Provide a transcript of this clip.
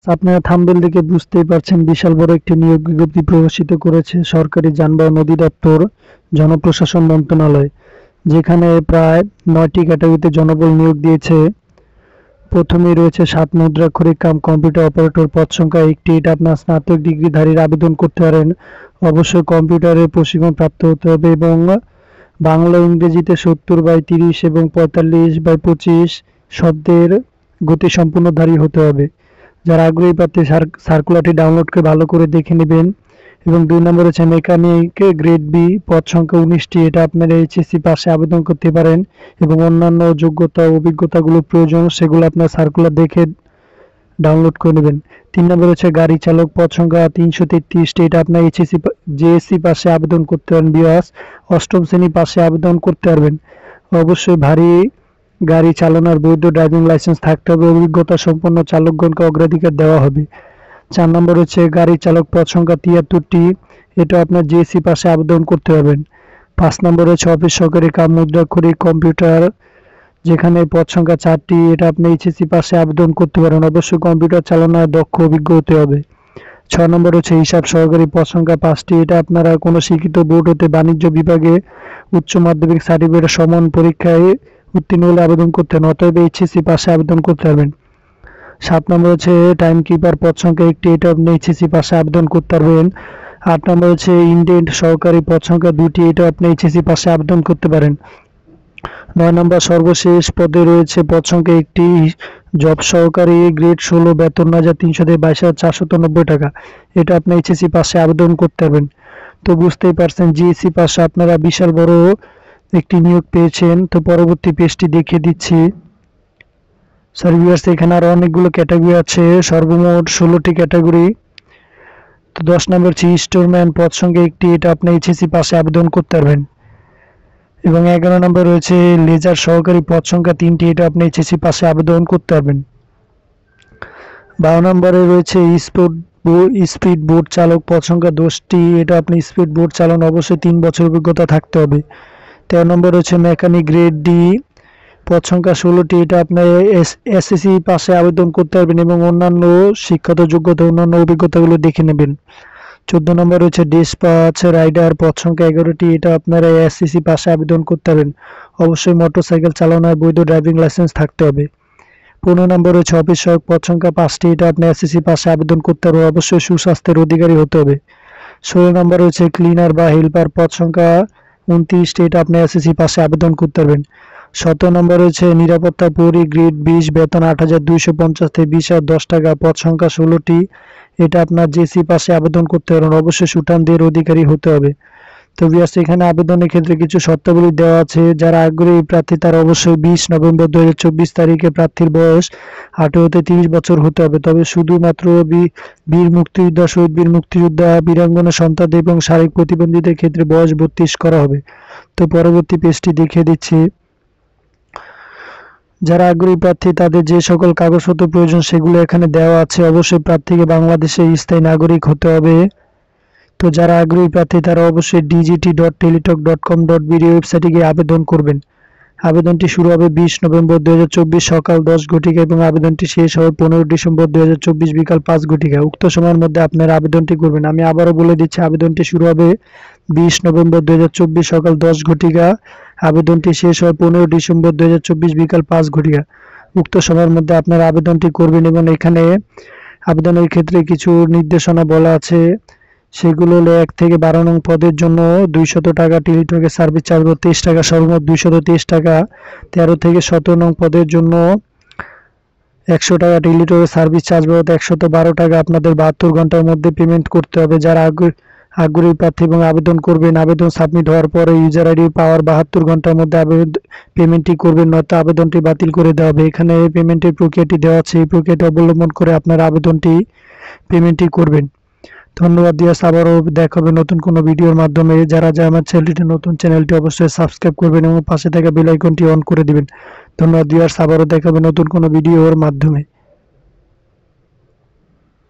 আপনারা থাম্বনেল দেখে বুঝতেই পারছেন বিশাল বড় একটি নিয়োগ বিজ্ঞপ্তি প্রকাশিত করেছে সরকারি যানবাহন অধিদপ্তর জনপ্রশাসন মন্ত্রণালয়, যেখানে প্রায় ৯টি ক্যাটাগরিতে জনবল নিয়োগ দিয়েছে। প্রথমেই রয়েছে ৭ মুদ্রাক্ষরিক কাম কম্পিউটার অপারেটর, পদ সংখ্যা ১টি। এটা আপনার স্নাতক ডিগ্রিধারীরা আবেদন করতে পারেন। অবশ্যই কম্পিউটারের প্রশিক্ষণ প্রাপ্ত হতে হবে এবং বাংলা ইংরেজিতে ৭০/৩০ এবং ৪৫/২৫ শব্দের গতিসম্পন্নধারী হতে হবে। যারা আগ্রহী প্রার্থী সার্কুলারটি ডাউনলোড করে ভালো করে দেখে নেবেন। এবং ২ নম্বর হচ্ছে মেকানিক গ্রেড বি, পদ সংখ্যা ১৯টি। এটা আপনারা এইচএসসি পাশে আবেদন করতে পারেন এবং অন্যান্য যোগ্যতা ও অভিজ্ঞতাগুলো প্রয়োজন সেগুলো আপনার সার্কুলার দেখে ডাউনলোড করে নেবেন। ৩ নম্বর হচ্ছে গাড়ি চালক, পদ সংখ্যা ৩৩৩টি। এটা আপনার জেএসসি পাশে আবেদন করতে পারেন। বিয়াস ৮ম শ্রেণী পাশে আবেদন করতে পারবেন। অবশ্যই ভারী গাড়ি চালানোর বৈধ ড্রাইভিং লাইসেন্স থাকতে হবে। অভিজ্ঞতা সম্পন্ন চালকগণকে অগ্রাধিকার দেওয়া হবে। ৪ নম্বর হচ্ছে গাড়ি চালক, পদ সংখ্যা ৭৩টি। এটা আপনার জেএসসি পাশে আবেদন করতে পারবেন। ৫ নম্বর হচ্ছে অফিস সহকারী কাম মুদ্রাক্ষরিক কম্পিউটার, যেখানে পদ সংখ্যা ৪টি। এটা আপনি এইচএসসি পাশে আবেদন করতে পারেন। অবশ্যই কম্পিউটার চালানোর দক্ষ অভিজ্ঞ হতে হবে। ৬ নম্বর হচ্ছে হিসাব সহকারী, পদ সংখ্যা ৫টি। এটা আপনারা কোনো শিক্ষিত বোর্ড হতে বাণিজ্য বিভাগে উচ্চ মাধ্যমিক সার্টিফিকেট সমান পরীক্ষায় উত্তীর্ণ হলে আবেদন করতে হবে, অতএব এইচএসসি পাশে আবেদন করতে পারবেন। ৭ নম্বর হচ্ছে টাইম কিপার, পদ সংখ্যা ১টি। এটা আপনি এইচএসসি পাশে আবেদন করতে পারবেন। ৮ নম্বর হচ্ছে ইন্ডেন্ট সহকারী, পদ সংখ্যা ২টি। এটা আপনি এইচএসসি পাশে আবেদন করতে পারেন। ৯ নম্বর সর্বশেষ পদে রয়েছে পদ সংখ্যা ১টি, জব সহকারী, গ্রেড ১৬, বেতন ৯,৩০০ থেকে ২২,৪৯০ টাকা। এটা আপনি এইচএসসি পাশে আবেদন করতে পারবেন। তো বুঝতেই পারছেন জিএসসি পাশে আপনারা বিশাল বড় একটি নিয়োগ পেয়েছেন। তো পরবর্তী পেজটি দেখিয়ে দিচ্ছি। ভিউয়ার্স, এখানে আরো অনেকগুলো ক্যাটাগরি আছে, সর্বমোট ১৬টি ক্যাটাগরি। তো ১০ নম্বর হচ্ছে স্টোরম্যান, পদ সংখ্যা ১টি। এটা আপনি এইচএসসি পাশে আবেদন করতে পারবেন। এবং ১১ নম্বর রয়েছে লেজার সহকারী, পদ সংখ্যা ৩টি। এটা আপনি এইচএসসি পাশে আবেদন করতে পারবেন। ১২ নম্বরে রয়েছে স্পিড বোট চালক, পদ সংখ্যা ১০টি। এটা আপনি স্পিড বোট চালানো অবশ্যই ৩ বছর অভিজ্ঞতা থাকতে হবে। ১৩ নম্বর রয়েছে মেকানিক গ্রেড ডি, পদ সংখ্যা ১৬টি। এটা আপনার এসএসসি পাশে আবেদন করতে পারবেন এবং অন্যান্য শিক্ষাগত যোগ্যতা অন্যান্য অভিজ্ঞতাগুলো দেখে নেবেন। ১৪ নম্বর রয়েছে ডিসপাচ রাইডার, পদ সংখ্যা ১১টি। এটা আপনারা এসএসসি পাশে আবেদন করতে পারবেন। অবশ্যই মোটরসাইকেল চালানোর বৈধ ড্রাইভিং লাইসেন্স থাকতে হবে। ১৫ নম্বর রয়েছে অফিস সহায়ক, পদ সংখ্যা ৫টি। এটা আপনি এসএসসি পাশে আবেদন করতে হবে। অবশ্যই সুস্বাস্থ্যের অধিকারী হতে হবে। ১৬ নম্বর রয়েছে ক্লিনার বা হেল্পার, পদ সংখ্যা ২৯টি। এটা আপনি এসএসসি পাশে আবেদন করতে পারবেন। ১৭ নম্বর রয়েছে নিরাপত্তা প্রহরী, গ্রেড ২০, বেতন ৮,২৫০ থেকে ২০,০১০ টাকা, পদ সংখ্যা ১৬টি। এটা আপনার জেসি পাশে আবেদন করতে পারেন। অবশ্যই সুঠাম দেহের অধিকারী হতে হবে। তো ভিউয়ার্স, এখানে আবেদনের ক্ষেত্রে কিছু শর্তাবলী দেওয়া আছে। যারা আগ্রহী প্রার্থী তারা অবশ্যই ২০ নভেম্বর ২০২৪ তারিখে প্রার্থীর বয়স ১৮ থেকে ৩০ বছর হতে হবে। তবে শুধুমাত্র বীর মুক্তিযোদ্ধা, শহীদ বীর মুক্তিযোদ্ধা, বীরাঙ্গনা সন্তানদের এবং শারীরিক প্রতিবন্ধীদের ক্ষেত্রে বয়স ৩২ করা হবে। তো পরবর্তী পেজটি দেখিয়ে দিচ্ছি। যারা আগ্রহী প্রার্থী তাদের যে সকল কাগজপত্র প্রয়োজন সেগুলো এখানে দেওয়া আছে। অবশ্যই প্রার্থীকে বাংলাদেশের স্থায়ী নাগরিক হতে হবে। তো যারা আগ্রহী প্রার্থী তারা অবশ্যই dgt.teletalk.com.bd ওয়েবসাইটে গিয়ে আবেদন করবেন। আবেদনটি শুরু হবে ২০ নভেম্বর ২০২৪ সকাল ১০ ঘটিকা এবং আবেদনটি শেষ হবে ১৫ ডিসেম্বর ২০২৪ বিকাল ৫ ঘটিকা। উক্ত সময়ের মধ্যে আপনারা আবেদনটি করবেন। আমি আবারও বলে দিচ্ছি, আবেদনটি শুরু হবে ২০ নভেম্বর ২০২৪ সকাল ১০ ঘটিকা, আবেদনটি শেষ হয় ১৫ ডিসেম্বর ২০২৪ বিকাল ৫ ঘটিকা। উক্ত সময়ের মধ্যে আপনারা আবেদনটি করবেন এবং এখানে আবেদনের ক্ষেত্রে কিছু নির্দেশনা বলা আছে। সেগুলো হলো ১ থেকে ১২ নং পদের জন্য ২০০ টাকা, টেলিটকের সার্ভিস চার্জ ৩০ টাকা, সর্বমোট ২৩০ টাকা। ১৩ থেকে ১৭ নং পদের জন্য ১০০ টাকা, টেলিটকের সার্ভিস চার্জ ১১২ টাকা। আপনাদের ৭২ ঘন্টার মধ্যে পেমেন্ট করতে হবে। যারা আগ্রহী প্রার্থী এবং আবেদন করবেন, আবেদন সাবমিট হওয়ার পরে ইউজার আইডি পাওয়ার ৭২ ঘন্টার মধ্যে পেমেন্টটি করবেন, নয়তো আবেদনটি বাতিল করে দেওয়া হবে। এখানে পেমেন্টের প্রক্রিয়াটি দেওয়া আছে, এই প্রক্রিয়াটি অবলম্বন করে আপনারা পেমেন্টটি করবেন। ধন্যবাদ দিয়াস, আবারও দেখা হবে নতুন কোনো ভিডিওর মাধ্যমে। যারা আমার চ্যানেলটি অবশ্যই সাবস্ক্রাইব করবেন এবং পাশে থাকা বেল আইকনটি অন করে দিবেন। ধন্যবাদ দিয়াস, আবারও দেখা হবে নতুন কোনো ভিডিওর মাধ্যমে।